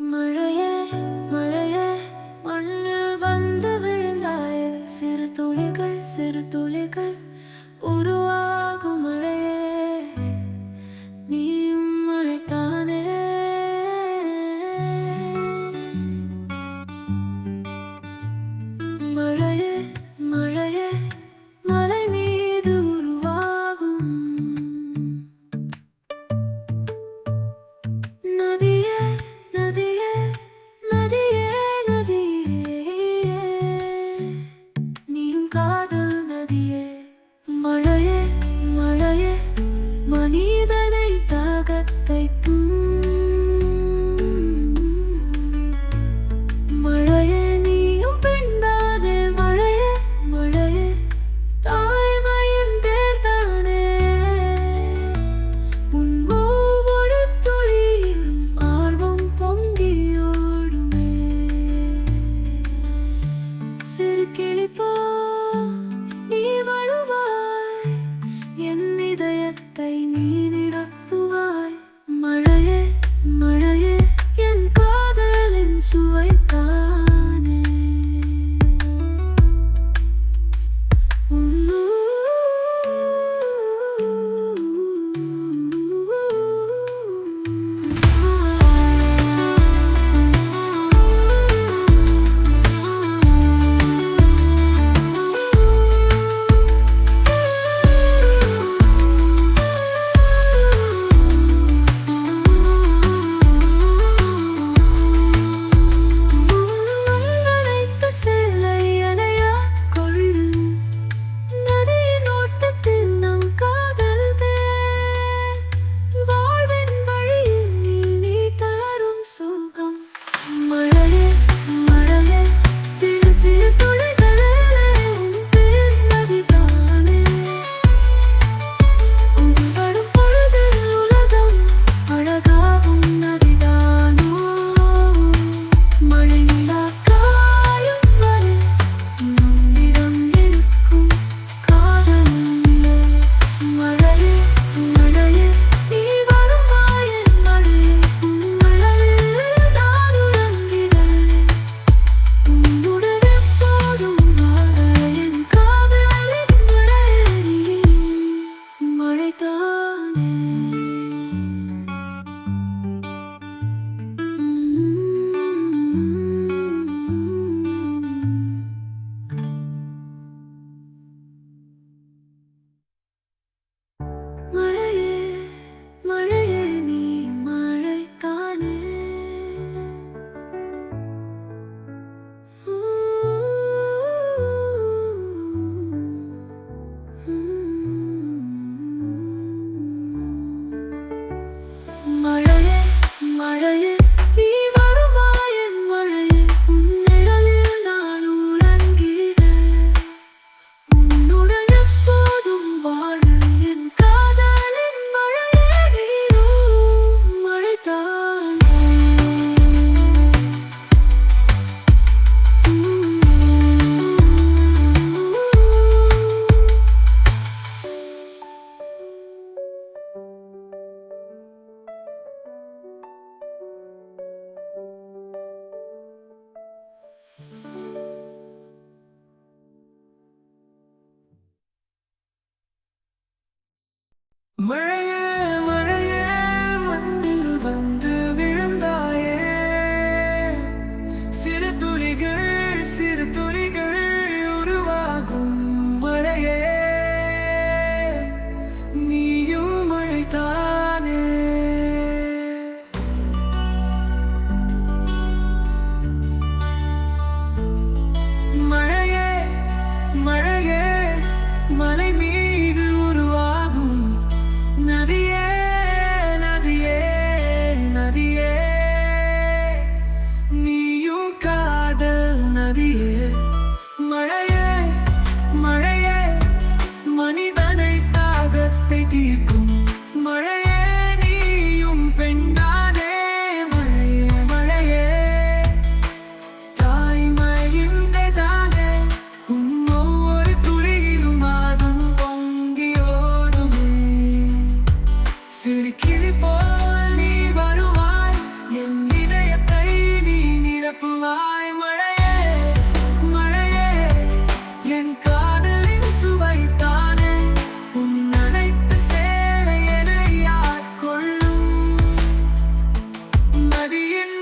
மழையே மழையே மண்ணில் வந்து விழுந்தாயே, சிறு துளிகள் சிறு துளிகள் உருவாகும் மழையே, நீயும் மழைத்தானே. மழையே மழையே மலை மீது உருவாகும் நதியே நதியே நதியே நதியே, நீயும் காதல் நதியே. மழையே மழையே மனிதனை தாகத்தைக்கும் மழையே, நீயும் பெண்தானே. மழையே மழையே தாய்மையின் தேர்தானே, உன் ஒவ்வொரு துளியிலும் ஆர்வம் பொங்கியோடுமே. சிறு கிளிப்போ நீ வருவாய், என் இதயத்தை நீ நிரப்புவாய். மழையே மழையே என் காதலின் சுவைத்தானே. மழையே நீ வருவாய் என் மழையே, உன் நிழலில் நான் உறங்கினேன். உன்னுடன் எப்போதும் வாழ என் காதலின் மழையே, நீயும் மழைத்தானே. மழையே மழையே மண்ணில் வந்து விழுந்தாயே, சிறு துளிகள் உருவாகும் மழையே, நீயும் மழைத்தானே. மழையே மழையே மலை மீது உருவாகும் நிரப்புவாய் மழையே மழையே என் காதலின் சுவை தானே உன் அனைத்து சேவை என யார் கொள்ளும் நதியின்